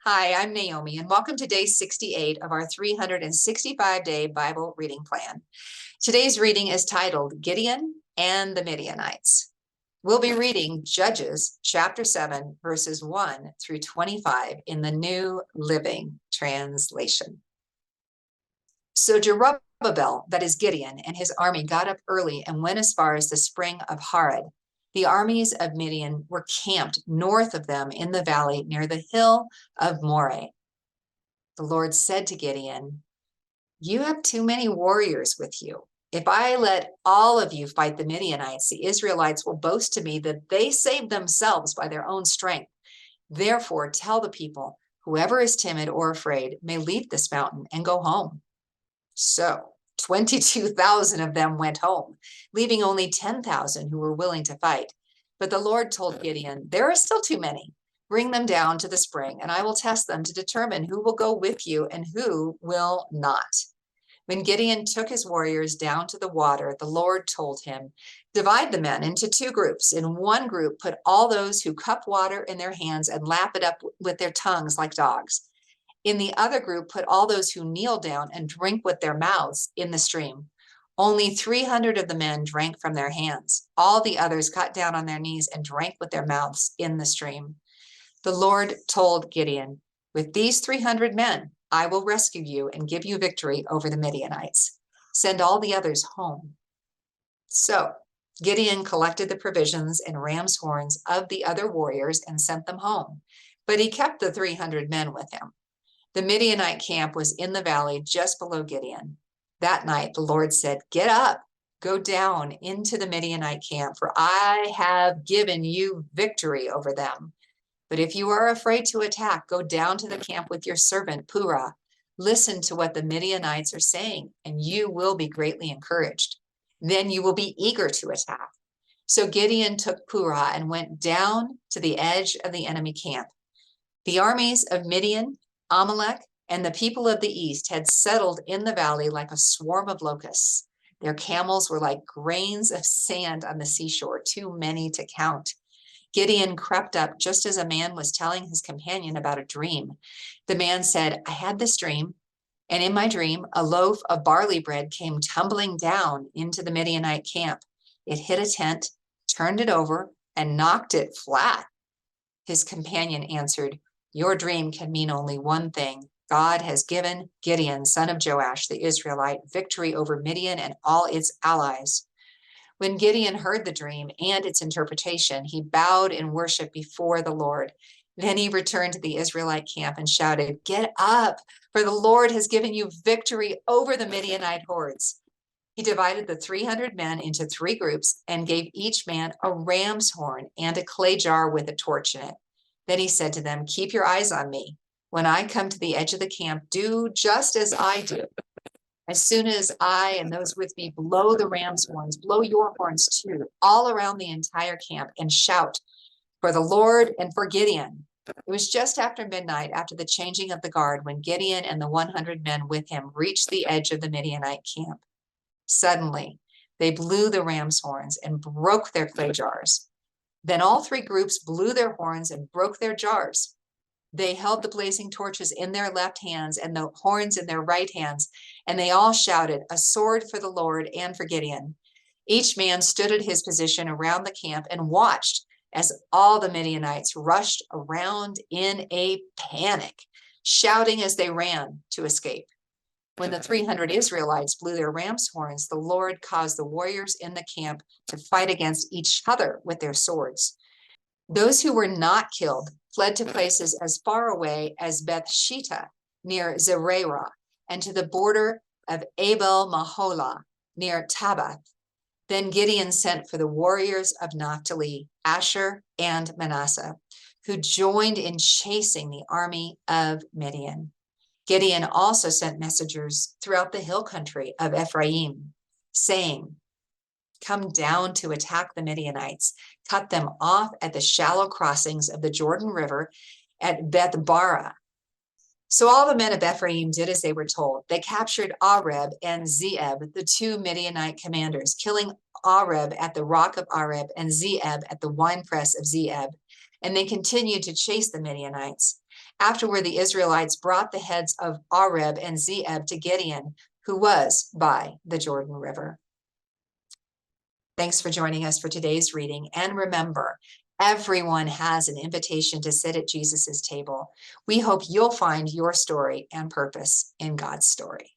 Hi, I'm Naomi, and welcome to day 68 of our 365-day Bible reading plan. Today's reading is titled Gideon and the Midianites. We'll be reading Judges chapter 7, verses 1 through 25 in the New Living Translation. So Jerubbaal, that is Gideon, and his army got up early and went as far as the spring of Harod. The armies of Midian were camped north of them in the valley near the hill of Moreh. The Lord said to Gideon, "You have too many warriors with you. If I let all of you fight the Midianites, the Israelites will boast to me that they saved themselves by their own strength. Therefore, tell the people, whoever is timid or afraid may leave this mountain and go home." So 22,000 of them went home, leaving only 10,000 who were willing to fight. But the Lord told Gideon, "There are still too many. Bring them down to the spring, and I will test them to determine who will go with you and who will not." When Gideon took his warriors down to the water, the Lord told him, "Divide the men into two groups. In one group, put all those who cup water in their hands and lap it up with their tongues like dogs. In the other group, put all those who kneel down and drink with their mouths in the stream." Only 300 of the men drank from their hands. All the others got down on their knees and drank with their mouths in the stream. The Lord told Gideon, "With these 300 men, I will rescue you and give you victory over the Midianites. Send all the others home." So Gideon collected the provisions and ram's horns of the other warriors and sent them home, but he kept the 300 men with him. The Midianite camp was in the valley just below Gideon. That night, the Lord said, "Get up, go down into the Midianite camp, for I have given you victory over them. But if you are afraid to attack, go down to the camp with your servant Purah. Listen to what the Midianites are saying, and you will be greatly encouraged. Then you will be eager to attack." So Gideon took Purah and went down to the edge of the enemy camp. The armies of Midian, Amalek, and the people of the east had settled in the valley like a swarm of locusts. Their camels were like grains of sand on the seashore, too many to count. Gideon crept up just as a man was telling his companion about a dream. The man said, "I had this dream, and in my dream, a loaf of barley bread came tumbling down into the Midianite camp. It hit a tent, turned it over, and knocked it flat." His companion answered, "Your dream can mean only one thing. God has given Gideon, son of Joash, the Israelite, victory over Midian and all its allies." When Gideon heard the dream and its interpretation, he bowed in worship before the Lord. Then he returned to the Israelite camp and shouted, "Get up, for the Lord has given you victory over the Midianite hordes." He divided the 300 men into three groups and gave each man a ram's horn and a clay jar with a torch in it. Then he said to them, "Keep your eyes on me. When I come to the edge of the camp, do just as I do. As soon as I and those with me blow the ram's horns, blow your horns too, all around the entire camp, and shout for the Lord and for Gideon." It was just after midnight, after the changing of the guard, when Gideon and the 100 men with him reached the edge of the Midianite camp. Suddenly, they blew the ram's horns and broke their clay jars. Then all three groups blew their horns and broke their jars. They held the blazing torches in their left hands and the horns in their right hands, and they all shouted, "A sword for the Lord and for Gideon." Each man stood at his position around the camp and watched as all the Midianites rushed around in a panic, shouting as they ran to escape. When the 300 Israelites blew their ram's horns, the Lord caused the warriors in the camp to fight against each other with their swords. Those who were not killed fled to places as far away as Beth-shittah near Zererah and to the border of Abel-Maholah near Tabbath. Then Gideon sent for the warriors of Naphtali, Asher, and Manasseh, who joined in chasing the army of Midian. Gideon also sent messengers throughout the hill country of Ephraim, saying, "Come down to attack the Midianites, cut them off at the shallow crossings of the Jordan River at Beth-barah." So all the men of Ephraim did as they were told. They captured Areb and Zeeb, the two Midianite commanders, killing Areb at the rock of Areb and Zeeb at the winepress of Zeeb. And they continued to chase the Midianites. Afterward, the Israelites brought the heads of Oreb and Zeeb to Gideon, who was by the Jordan River. Thanks for joining us for today's reading. And remember, everyone has an invitation to sit at Jesus's table. We hope you'll find your story and purpose in God's story.